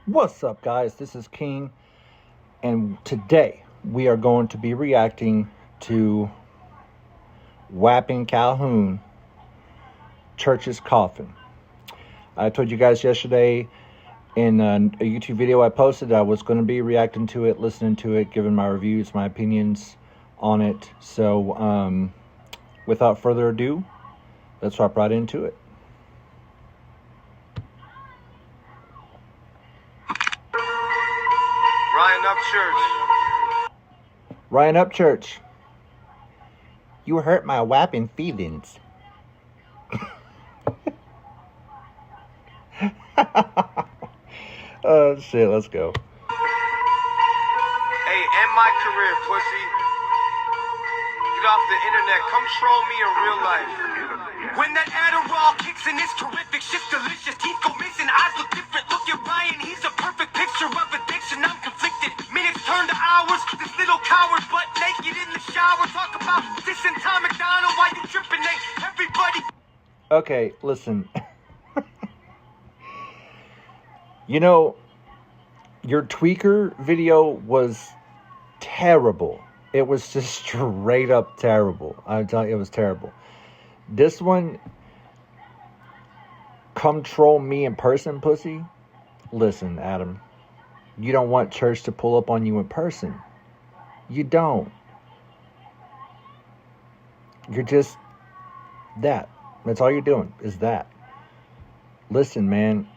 What's up, guys? This is King, and today we are going to be reacting to Whapping Calhoun, Church's Coffin. I told you guys yesterday in a YouTube video I posted I was going to be reacting to it, listening to it, giving my reviews, my opinions on it. So, without further ado, let's hop right into it. Ryan Upchurch, you hurt my whapping feelings. Oh shit, let's go. Hey, end my career, pussy. Get off the internet, come troll me in real life. When that Adderall kicks in, it's terrific, shit's delicious. Teeth go missing, eyes look different. Look at Ryan, he's a perfect picture of addiction. I'm conflicted, minutes turn to hours. This little coward butt naked in the shower. Talk about dissing Tom McDonald while you tripping, everybody. Okay, listen. You know, your tweaker video was terrible. It was just straight up terrible. I'm telling you, it was terrible. This one, come troll me in person, pussy. Listen, Adam, you don't want church to pull up on you in person. You don't. You're just that. That's all you're doing, is that. Listen, man.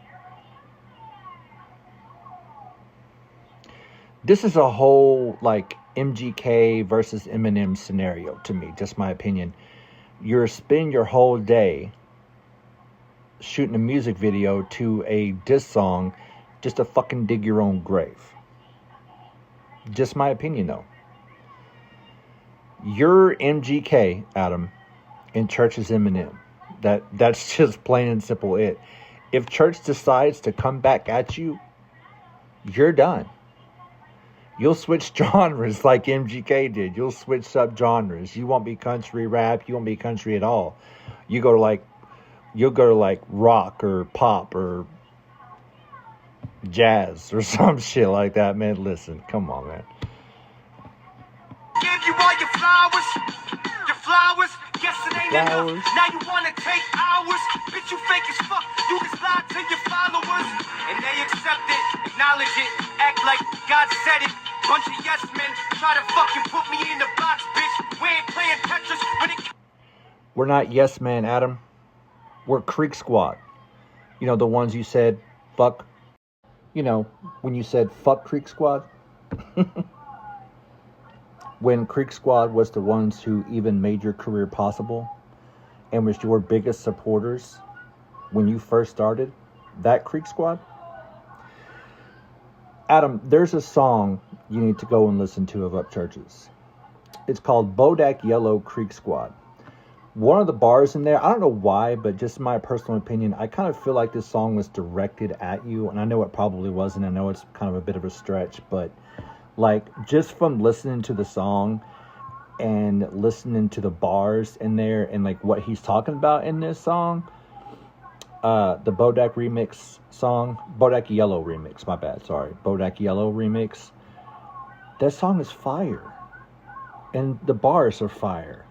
This is a whole, like, MGK versus Eminem scenario to me, just my opinion. You're spending your whole day shooting a music video to a diss song just to fucking dig your own grave. Just my opinion, though. You're MGK, Adam, and Church is Eminem. That's just plain and simple it. If Church decides to come back at you, you're done. You'll switch genres like MGK did. You'll switch up genres. You won't be country rap. You won't be country at all. You'll go to like rock or pop or jazz or some shit like that, man. Listen, come on, man. Give you all your flowers. Guess it ain't enough. Now you wanna take hours. Bitch, you fake as fuck. You just lie to your followers, and they accept it, acknowledge it, act like God said it. Bunch of yes men try to fucking put me in the box, bitch. We ain't playing Tetris when it. We're not yes men, Adam. We're Creek Squad. You know, the ones you said fuck. You know, when you said fuck Creek Squad. When Creek Squad was the ones who even made your career possible and was your biggest supporters when you first started, that Creek Squad. Adam, there's a song you need to go and listen to of Upchurch's. It's called Bodak Yellow Creek Squad. One of the bars in there, I don't know why, but just my personal opinion, I kind of feel like this song was directed at you, and I know it probably wasn't. I know it's kind of a bit of a stretch, but like, just from listening to the song and listening to the bars in there and like what he's talking about in this song, the Bodak remix song, Bodak Yellow remix, my bad, sorry, Bodak Yellow remix, that song is fire. And the bars are fire.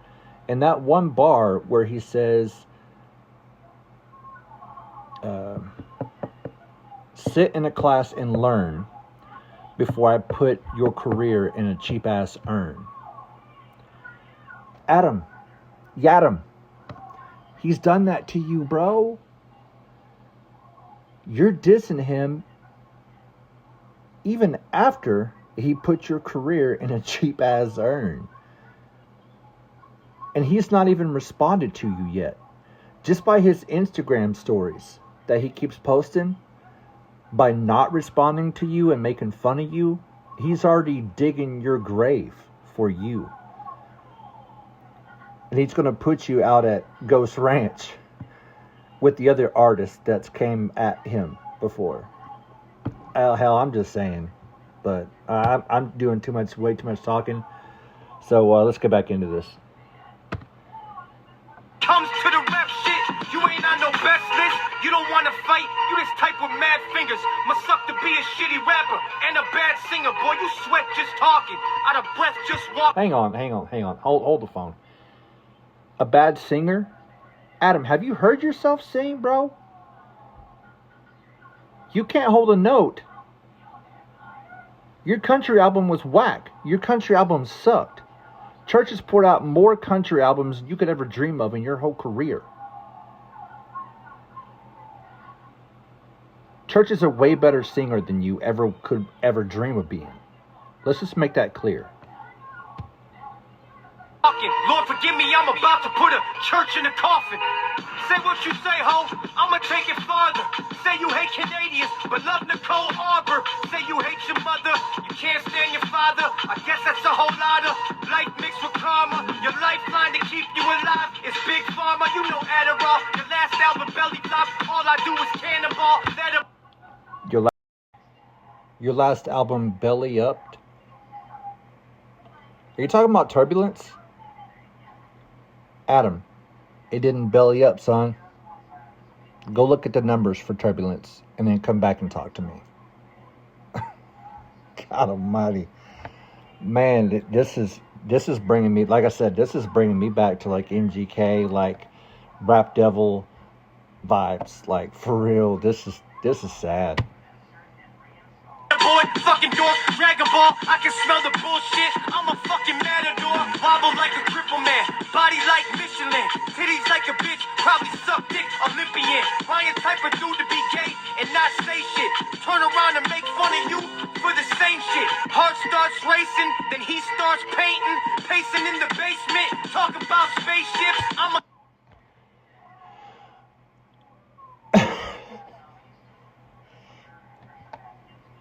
And that one bar where he says, sit in a class and learn before I put your career in a cheap-ass urn. Adam, Yadam, he's done that to you, bro. You're dissing him even after he put your career in a cheap-ass urn. And he's not even responded to you yet. Just by his Instagram stories that he keeps posting, by not responding to you and making fun of you, he's already digging your grave for you. And he's going to put you out at Ghost Ranch with the other artists that's came at him before. Hell, I'm just saying. But I'm doing way too much talking. So let's get back into this. Comes to the rap shit, you ain't on no best list. You don't want to fight, you this type with mad fingers. Must suck to be a shitty rapper and a bad singer. Boy, you sweat just talking, out of breath just walking. Hang on. Hold the phone. A bad singer? Adam, have you heard yourself sing, bro? You can't hold a note. Your country album was whack. Your country album sucked. Church has poured out more country albums than you could ever dream of in your whole career. Church is a way better singer than you could ever dream of being. Let's just make that clear. Lord forgive me, I'm about to put a church in a coffin. Say what you say, ho, I'ma take it farther. Say you hate Canadians, but love Nicole Arbor. Say you hate your mother, you can't stand your father. I guess that's a whole lot of life mixed with karma. Your lifeline to keep you alive is Big Pharma. You know Adderall, your last album belly flop. All I do is cannonball. Your last album, Belly Up? Are you talking about Turbulence? Adam, it didn't belly up, son. Go look at the numbers for Turbulence and then come back and talk to me. God almighty. Man, this is bringing me, like I said, this is bringing me back to like MGK, like Rap Devil vibes. Like, for real, this is sad. Boy, fucking dork, Dragon Ball, I can smell the bullshit. I'm a fucking matador, wobble like a cripple man, body like Michelin, titties like a bitch, probably suck dick, Olympian. Ryan type of dude to be gay and not say shit. Turn around and make fun of you for the same shit. Heart starts racing, then he starts painting, pacing in the basement, talk about spaceships.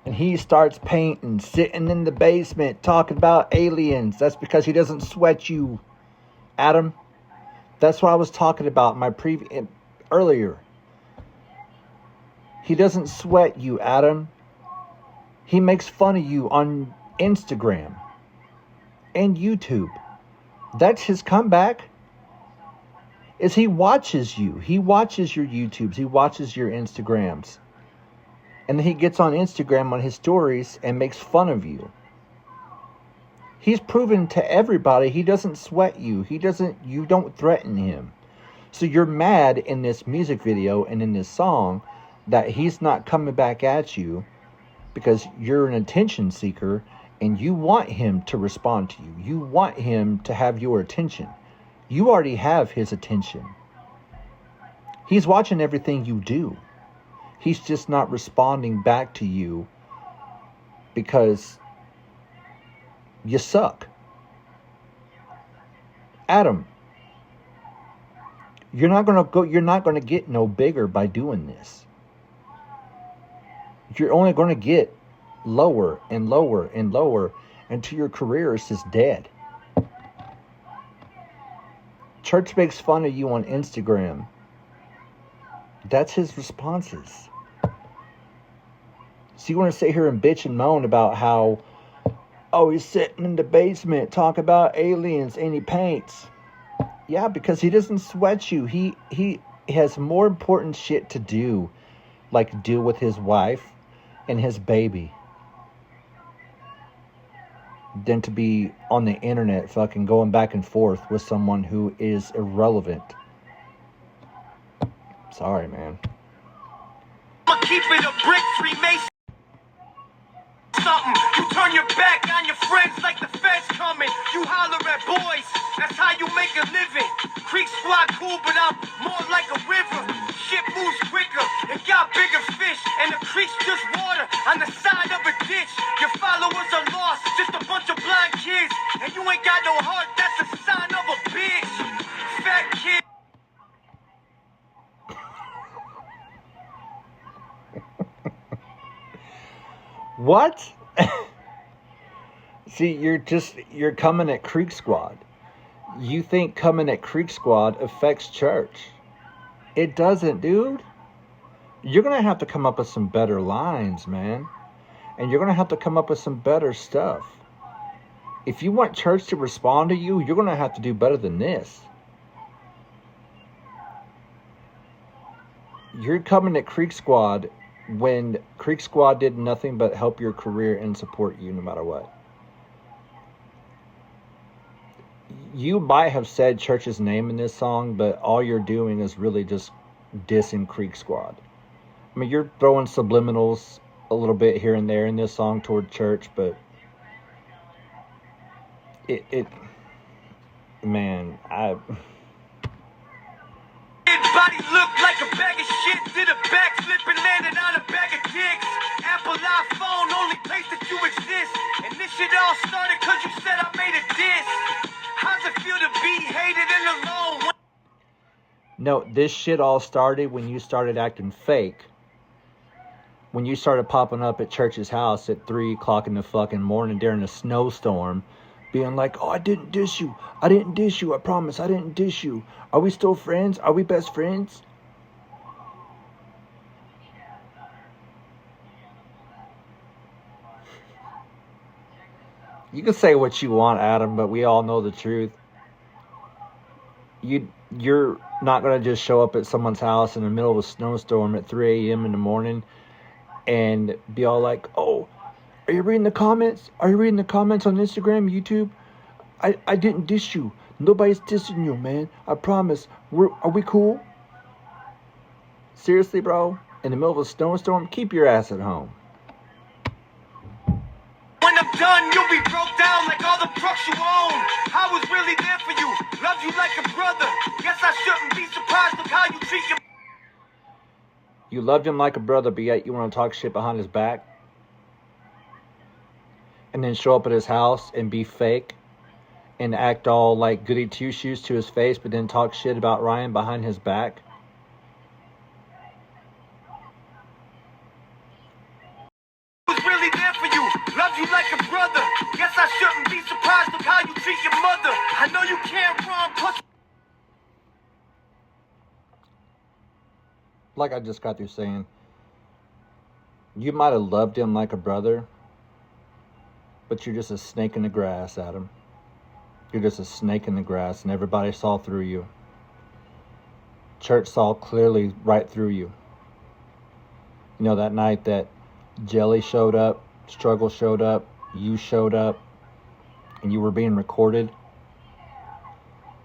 And he starts painting, sitting in the basement, talking about aliens. That's because he doesn't sweat you, Adam. That's what I was talking about earlier. He doesn't sweat you, Adam. He makes fun of you on Instagram and YouTube. That's his comeback. Is he watches you. He watches your YouTubes. He watches your Instagrams. And then he gets on Instagram on his stories and makes fun of you. He's proven to everybody he doesn't sweat you. You don't threaten him. So you're mad in this music video and in this song that he's not coming back at you because you're an attention seeker and you want him to respond to you. You want him to have your attention. You already have his attention. He's watching everything you do. He's just not responding back to you because you suck. Adam, you're not going to get no bigger by doing this. You're only going to get lower and lower and lower until your career is just dead. Church makes fun of you on Instagram. That's his responses. So you want to sit here and bitch and moan about how, oh, he's sitting in the basement talking about aliens and he paints. Yeah, because he doesn't sweat you. He has more important shit to do, like deal with his wife and his baby, than to be on the internet fucking going back and forth with someone who is irrelevant. Sorry, man. I'ma keep it a brick, Freemason. Something. You turn your back on your friends like the feds coming. You holler at boys. That's how you make a living. Creek squad cool, but I'm more like a river. Shit moves quicker. It got bigger fish, and the creek's just water on the side of a ditch. Your followers are lost, just a bunch of blind kids, and you ain't got no heart. That's a sign of a bitch. Fat kid. What? See, you're coming at Creek Squad. You think coming at Creek Squad affects church. It doesn't, dude. You're going to have to come up with some better lines, man. And you're going to have to come up with some better stuff. If you want church to respond to you, you're going to have to do better than this. You're coming at Creek Squad when Creek Squad did nothing but help your career and support you no matter what. You might have said church's name in this song, but all you're doing is really just dissing Creek Squad. I mean, you're throwing subliminals a little bit here and there in this song toward church, but man, Body looked like a bag of shit. Did a backflip and landed on a bag of dicks. Apple iPhone, only place that you exist. And this shit all started cause you said I made a diss. How's it feel to be hated and alone? No, this shit all started when you started acting fake. When you started popping up at church's house at 3 o'clock in the fucking morning during a snowstorm, being like, oh, I didn't diss you. I didn't diss you. I promise I didn't diss you. Are we still friends? Are we best friends? You can say what you want, Adam, but we all know the truth. You're not going to just show up at someone's house in the middle of a snowstorm at 3 a.m. in the morning and be all like, oh, are you reading the comments? Are you reading the comments on Instagram, YouTube? I didn't diss you. Nobody's dissing you, man. I promise. Are we cool? Seriously, bro? In the middle of a snowstorm? Keep your ass at home. When I'm done, you'll be broke down like all the trucks you own. I was really there for you. Loved you like a brother. Guess I shouldn't be surprised with how you treat your... You loved him like a brother, but yet you want to talk shit behind his back? And then show up at his house and be fake? And act all like goody two-shoes to his face, but then talk shit about Ryan behind his back? Was really there for you. Loved you like a brother. Guess I shouldn't be surprised with how you treat your mother. I know you can't wrong, plus... Like I just got through saying, you might have loved him like a brother, but you're just a snake in the grass, Adam. You're just a snake in the grass, and everybody saw through you. Church saw clearly right through you. You know, that night that Jelly showed up, Struggle showed up, you showed up, and you were being recorded?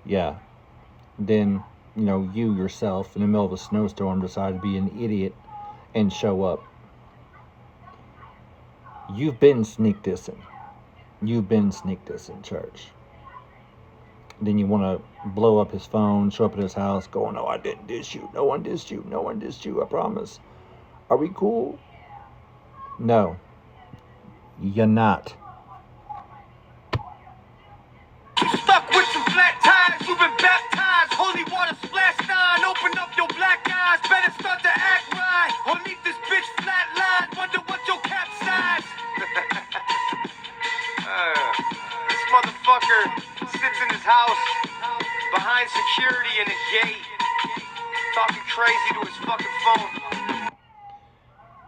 Yeah. Then, you know, you yourself, in the middle of a snowstorm, decided to be an idiot and show up. You've been sneak dissing. You've been sneak dissing, church. Then you want to blow up his phone, show up at his house, going, no, I didn't diss you. No one dissed you. No one dissed you, I promise. Are we cool? No. You're not. You stuck with some flat tires, you've been baptized. Holy water splashed on, open up your black eyes. Better start to act right, or leave this bitch flat line. Wonder what your capsize. This motherfucker sits in his house behind security in a gate, talking crazy to his fucking phone.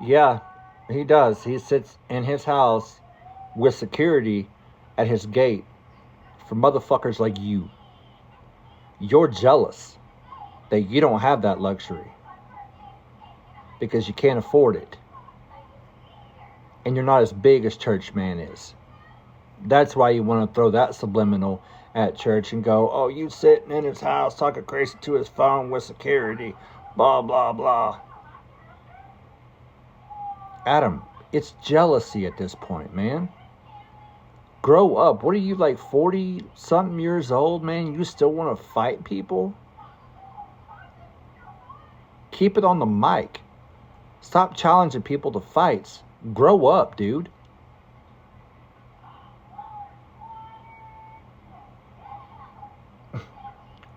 Yeah, he does. He sits in his house with security at his gate for motherfuckers like you. You're jealous that you don't have that luxury because you can't afford it. And you're not as big as Church Man is. That's why you want to throw that subliminal at church and go, oh, you sitting in his house talking crazy to his phone with security, blah, blah, blah. Adam, it's jealousy at this point, man. Grow up. What are you, like 40-something years old, man? You still want to fight people? Keep it on the mic. Stop challenging people to fights. Grow up, dude.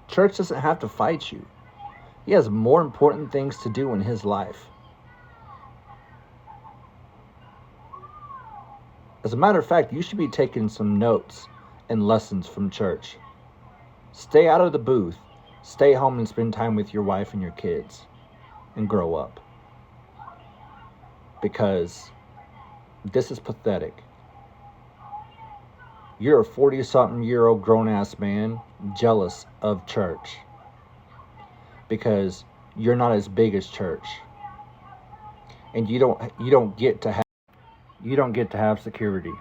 Church doesn't have to fight you. He has more important things to do in his life. As a matter of fact, you should be taking some notes and lessons from church. Stay out of the booth. Stay home and spend time with your wife and your kids. And grow up. Because this is pathetic. You're a 40-something-year-old grown-ass man jealous of church. Because you're not as big as church. And you don't get to have security.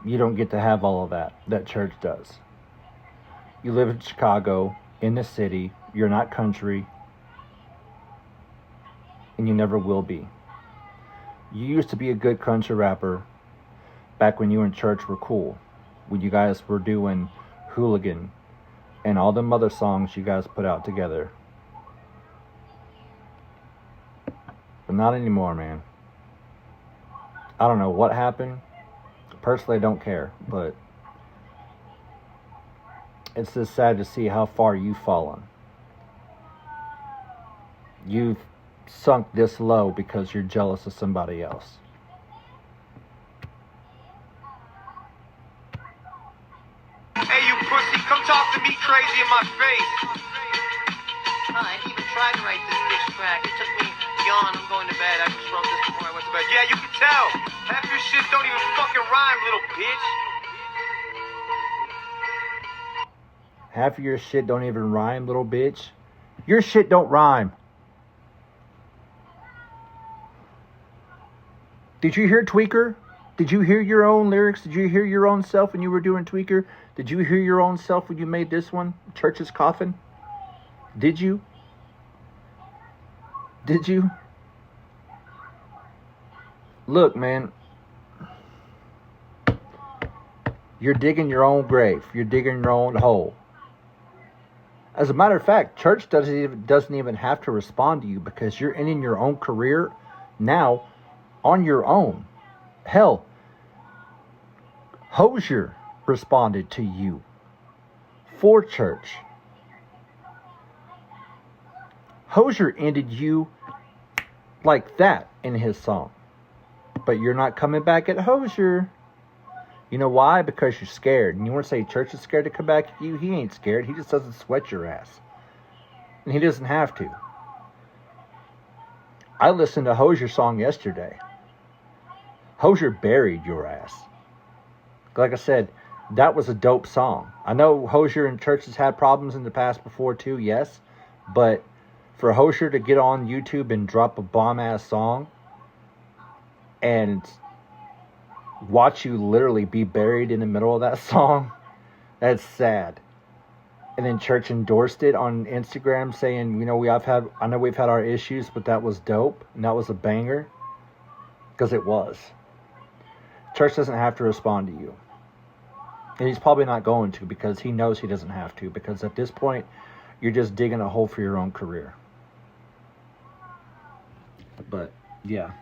You don't get to have all of that church does. You live in Chicago, in the city, you're not country, and you never will be. You used to be a good country rapper back when you and church were cool, when you guys were doing Hooligan and all them other songs you guys put out together. But not anymore, man. I don't know what happened. Personally, I don't care, but it's just sad to see how far you've fallen. You've sunk this low because you're jealous of somebody else. Hey, you pussy, come talk to me crazy in my face. I didn't even try to write this diss track. It took me beyond. I'm going to bed. I just wrote this before I went to bed. Yeah, you can tell. Half your shit don't even fucking rhyme, little bitch. Half of your shit don't even rhyme, little bitch. Your shit don't rhyme. Did you hear Tweaker? Did you hear your own lyrics? Did you hear your own self when you were doing Tweaker? Did you hear your own self when you made this one? Church's Coffin? Did you? Did you? Look, man. You're digging your own grave. You're digging your own hole. As a matter of fact, church doesn't even have to respond to you because you're ending your own career now on your own. Hell, Hosier responded to you for church. Hosier ended you like that in his song. But you're not coming back at Hosier. You know why? Because you're scared. And you want to say church is scared to come back at you? He ain't scared. He just doesn't sweat your ass. And he doesn't have to. I listened to Hosier's song yesterday. Hosier buried your ass. Like I said, that was a dope song. I know Hosier and church has had problems in the past before too, yes. But for Hosier to get on YouTube and drop a bomb-ass song and watch you literally be buried in the middle of that song, that's sad. And then church endorsed it on Instagram saying, you know, I know we've had our issues, but that was dope and that was a banger. Because it was. Church doesn't have to respond to you. And he's probably not going to because he knows he doesn't have to. Because at this point, you're just digging a hole for your own career. But, yeah.